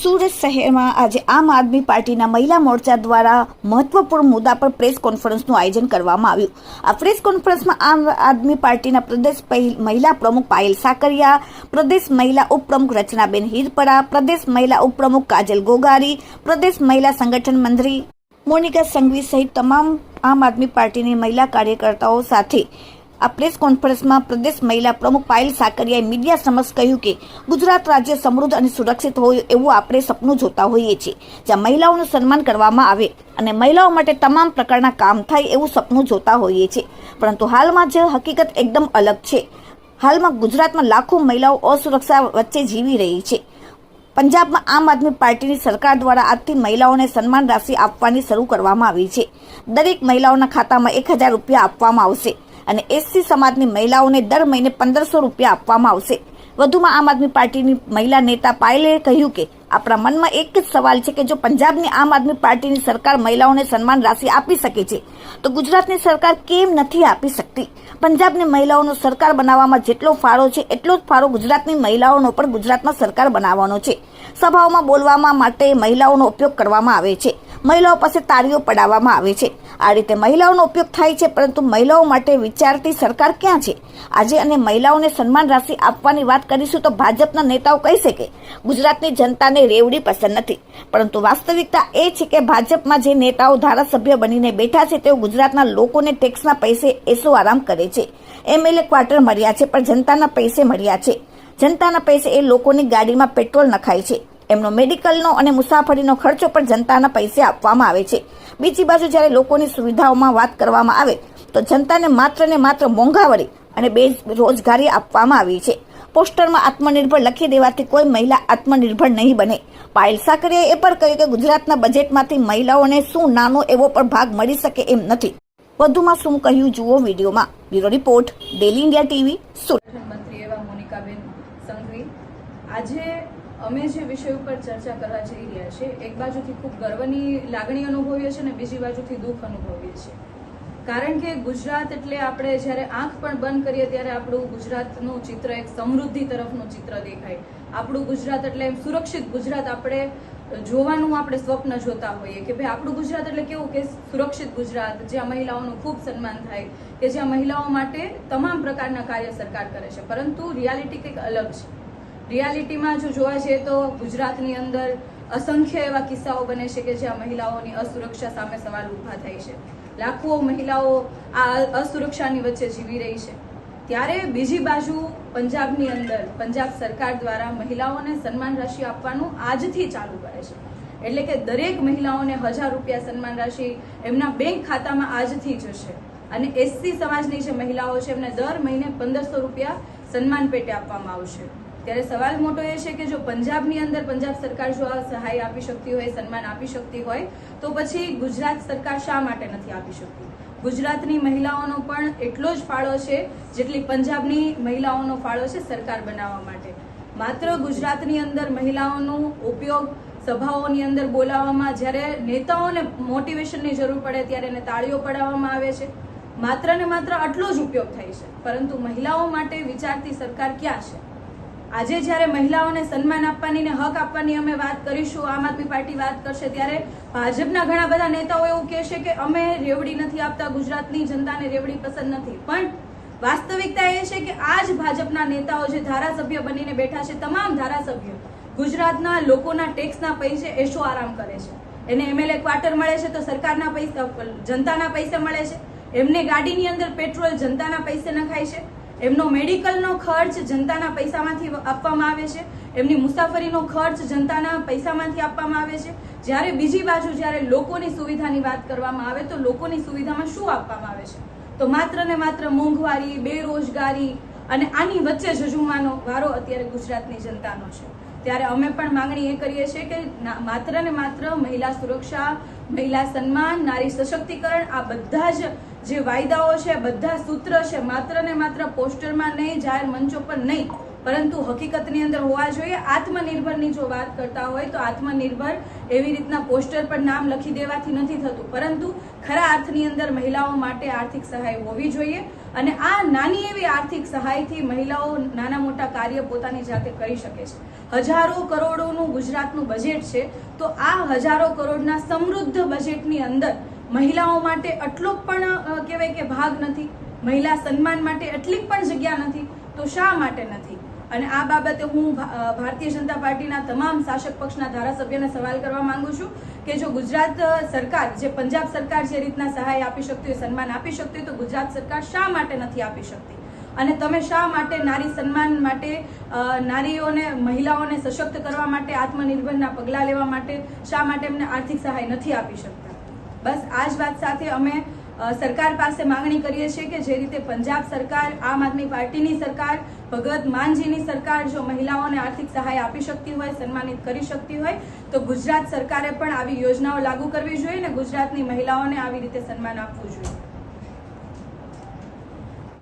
સુરત શહેરમાં આજે આમ આદમી પાર્ટીના મહિલા મોરચા દ્વારા મહત્વપૂર્ણ મુદ્દા પર પ્રેસ કોન્ફરન્સનું આયોજન કરવામાં આવ્યું। આ પ્રેસ કોન્ફરન્સમાં આમ આદમી પાર્ટીના પ્રદેશ મહિલા પ્રમુખ પાયલ સાકરિયા, પ્રદેશ મહિલા ઉપપ્રમુખ રચનાબેન હિરપરા, પ્રદેશ મહિલા ઉપપ્રમુખ કાજલ ગોગારી, પ્રદેશ મહિલા સંગઠન મંત્રી મોનિકા સંઘવી સહિત તમામ આમ આદમી પાર્ટીની મહિલા કાર્યકર્તાઓ સાથે આ પ્રેસ કોન્ફરન્સમાં પ્રદેશ મહિલા પ્રમુખ પાયલ સાકરિયાએ મીડિયા સમક્ષ કહ્યું કે ગુજરાત રાજ્ય સમૃદ્ધ અને સુરક્ષિત હોય એવું આપણે સપનું જોતા હોઈએ છીએ, જ્યાં મહિલાઓનું સન્માન કરવામાં આવે અને મહિલાઓ માટે તમામ પ્રકારના કામ થાય એવું સપનું જોતા હોઈએ છીએ, પરંતુ હાલમાં જે હકીકત એકદમ અલગ છે। હાલમાં ગુજરાતમાં લાખો મહિલાઓ અસુરક્ષા વચ્ચે જીવી રહી છે। પંજાબમાં આમ આદમી પાર્ટીની સરકાર દ્વારા આજથી મહિલાઓને સન્માન રાશિ આપવાની શરૂ કરવામાં આવી છે। દરેક મહિલાઓના ખાતામાં 1000 રૂપિયા આપવામાં આવશે અને એસસી સમાજની મહિલાઓને દર મહિને 1500 રૂપિયા આપવામાં આવશે। વધુમાં આમ આદમી પાર્ટીની મહિલા નેતા પાયલે કહ્યું કે આપણા મનમાં એક જ સવાલ છે કે જો પંજાબની આમ આદમી પાર્ટીની સરકાર મહિલાઓને સન્માન રાશિ આપી શકે છે તો ગુજરાતની સરકાર કેમ નથી આપી શકતી? પંજાબની મહિલાઓનો સરકાર બનાવવામાં જેટલો ફાળો છે એટલો જ ફાળો ગુજરાતની મહિલાઓનો પણ ગુજરાતમાં સરકાર બનાવવાનો છે। સભાઓમાં બોલવા માટે મહિલાઓનો ઉપયોગ કરવામાં આવે છે, મહિલાઓ પાસે તાળીઓ પડાવવામાં આવે છે। આ રીતે મહિલાઓનો ઉપયોગ થાય છે, પરંતુ મહિલાઓ માટે વિચારતી સરકાર ક્યાં છે આજે? અને મહિલાઓને સન્માન રાશિ આપવાની વાત કરીશું તો ભાજપના નેતાઓ કહેશે કે ગુજરાતની જનતાને રેવડી પસંદ નથી, પરંતુ વાસ્તવિકતા એ છે કે ભાજપમાં જે નેતાઓ ધારાસભ્ય બનીને બેઠા છે તેઓ ગુજરાતના લોકોને ટેક્સના પૈસે એસો આરામ કરે છે। એમએલએ ક્વાર્ટર મળ્યા છે પણ જનતાના પૈસે મળ્યા છે। જનતાના પૈસે એ લોકોની ગાડીમાં પેટ્રોલ નખાય છે, એમનો મેડિકલનો અને મુસાફરીનો ખર્ચો પણ જનતાના પૈસે આપવામાં આવે છે। બીજી બાજુ જ્યારે લોકોની સુવિધાઓમાં વાત કરવામાં આવે તો જનતાને માત્ર ને માત્ર મોંઘાવારી અને બેરોજગારી આપવામાં આવી છે। પોસ્ટરમાં આત્મનિર્ભર લખી દેવાથી કોઈ મહિલા આત્મનિર્ભર નહીં બને। પાયલ સાકરિયાએ એ પણ કહ્યું કે ગુજરાતના બજેટમાંથી મહિલાઓને શું નાનો એવો પણ ભાગ મળી શકે એમ નથી। વધુમાં શું કહ્યું જુઓ વિડીયોમાં। Bureau report, daily India TV, Surat. મંત્રી એવા મોનિકાબેન સંઘવી, આજે અમે જે વિષય ઉપર ચર્ચા કરવા જઈ રહ્યા છે, એક બાજુથી ખૂબ ગર્વની લાગણી અનુભવીએ છીએ અને બીજી બાજુથી દુઃખ અનુભવીએ છીએ, કારણ કે ગુજરાત એટલે આપણે જ્યારે આંખ પણ બંધ કરીએ ત્યારે આપણું ગુજરાતનું ચિત્ર એક સમૃદ્ધિ તરફનું ચિત્ર દેખાય। આપણું ગુજરાત એટલે એમ સુરક્ષિત ગુજરાત આપણે જોવાનું આપણે સ્વપ્ન જોતા હોઈએ કે ભાઈ આપણું ગુજરાત એટલે કેવું કે સુરક્ષિત ગુજરાત, જ્યાં મહિલાઓનું ખૂબ સન્માન થાય, કે જ્યાં મહિલાઓ માટે તમામ પ્રકારના કાર્ય સરકાર કરે છે, પરંતુ રિયાલિટી કંઈક અલગ છે। રિયાલિટીમાં જો જોવા જઈએ તો ગુજરાતની અંદર અસંખ્ય એવા કિસ્સાઓ બને છે કે જ્યાં મહિલાઓની અસુરક્ષા સામે સવાલ ઊભા થાય છે। લાખો મહિલાઓ આ અસુરક્ષાની વચ્ચે જીવી રહી છે। ત્યારે બીજી બાજુ પંજાબની અંદર પંજાબ સરકાર દ્વારા મહિલાઓને સન્માન રાશિ આપવાનું આજથી ચાલુ કરે છે, એટલે કે દરેક મહિલાઓને 1000 રૂપિયા સન્માન રાશિ એમના બેંક ખાતામાં આજથી જશે અને એસસી સમાજની જે મહિલાઓ છે એમને દર મહિને 1500 રૂપિયા સન્માન પેટે આપવામાં આવશે। ત્યારે સવાલ મોટો એ છે કે જો પંજાબની અંદર પંજાબ સરકાર જો આ સહાય આપી શકતી હોય, સન્માન આપી શકતી હોય, તો પછી ગુજરાત સરકાર શા માટે નથી આપી શકતી? ગુજરાતની મહિલાઓનો પણ એટલો જ ફાળો છે જેટલી પંજાબની મહિલાઓનો ફાળો છે સરકાર બનાવવા માટે। માત્ર ગુજરાતની અંદર મહિલાઓનો ઉપયોગ સભાઓની અંદર બોલાવવામાં, જ્યારે નેતાઓને મોટિવેશનની જરૂર પડે ત્યારે એને તાળીઓ પડાવવામાં આવે છે, માત્ર ને માત્ર આટલો જ ઉપયોગ થાય છે, પરંતુ મહિલાઓ માટે વિચારતી સરકાર ક્યાં છે? આજે જ્યારે મહિલાઓને સન્માન આપવાની ને હક આપવાની અમે વાત કરીશું, આમ આદમી પાર્ટી વાત કરશે, ત્યારે ભાજપના ઘણા બધા નેતાઓ એવું કહેશે કે અમે રેવડી નથી આપતા, ગુજરાતની જનતાને રેવડી પસંદ નથી, પણ વાસ્તવિકતા એ છે કે આ જ ભાજપના નેતાઓ જે ધારાસભ્ય બનીને બેઠા છે, તમામ ધારાસભ્યો ગુજરાતના લોકોના ટેક્સના પૈસે એશો આરામ કરે છે। એને એમએલએ ક્વાર્ટર મળે છે તો સરકારના પૈસા જનતાના પૈસે મળે છે, એમને ગાડીની અંદર પેટ્રોલ જનતાના પૈસે નખાય છે, એમનો મેડિકલનો ખર્ચ જનતાના પૈસામાંથી આપવામાં આવે છે, એમની મુસાફરીનો ખર્ચ જનતાના પૈસામાંથી આપવામાં આવે છે। જ્યારે બીજી બાજુ જ્યારે લોકોની સુવિધાની વાત કરવામાં આવે તો લોકોની સુવિધામાં શું આપવામાં આવે છે? તો માત્ર ને માત્ર મોંઘવારી, બેરોજગારી અને આની વચ્ચે ઝઝુમવાનો વારો અત્યારે ગુજરાતની જનતાનો છે। ત્યારે અમે પણ માંગણી એ કરીએ છીએ કે માત્ર ને માત્ર મહિલા સુરક્ષા, મહિલા સન્માન, નારી સશક્તિકરણ, આ બધા જ જે વાયદાઓ છે, બધા સૂત્ર છે, માત્ર ને માત્ર પોસ્ટરમાં નહીં, જાહેર મંચો પર નહીં, પરંતુ હકીકતની અંદર હોવા જોઈએ। આત્મનિર્ભરની જો વાત કરતા હોય તો આત્મનિર્ભર એવી રીતના પોસ્ટર પર નામ લખી દેવાથી નથી થતું, પરંતુ ખરા અર્થની અંદર મહિલાઓ માટે આર્થિક સહાય હોવી જોઈએ અને આ નાની એવી આર્થિક સહાયથી મહિલાઓ નાના મોટા કાર્ય પોતાની જાતે કરી શકે છે. હજારો કરોડોનું ગુજરાતનું બજેટ છે, તો આ હજારો કરોડના સમૃદ્ધ બજેટની અંદર મહિલાઓ માટે આટલો પણ કહેવાય કે ભાગ નથી, મહિલા સન્માન માટે એટલી પણ જગ્યા નથી. તો શા માટે નથી? અને આ બાબતે હું ભારતીય જનતા પાર્ટીના તમામ શાસક પક્ષના ધારાસભ્યોને સવાલ કરવા માંગુ છું કે જો ગુજરાત સરકાર, જે પંજાબ સરકાર જે રીતના સહાય આપી શકતી હોય, સન્માન આપી શકતી હોય, તો ગુજરાત સરકાર શા માટે નથી આપી શકતી? અને તમે શા માટે નારી સન્માન માટે, નારીઓને, મહિલાઓને સશક્ત કરવા માટે, આત્મનિર્ભરના પગલાં લેવા માટે શા માટે એમને આર્થિક સહાય નથી આપી શકતા? બસ આ જ વાત સાથે અમે સરકાર પાસે માંગણી કરીએ છીએ કે જે રીતે પંજાબ સરકાર, આમ આદમી પાર્ટીની સરકાર, ભગવત માનજીની સરકાર જો મહિલાઓને આર્થિક સહાય આપી શકતી હોય, સન્માનિત કરી શકતી હોય, તો ગુજરાત સરકારે પણ આવી યોજનાઓ લાગુ કરવી જોઈએ અને ગુજરાતની મહિલાઓને આવી રીતે સન્માન આપવું જોઈએ.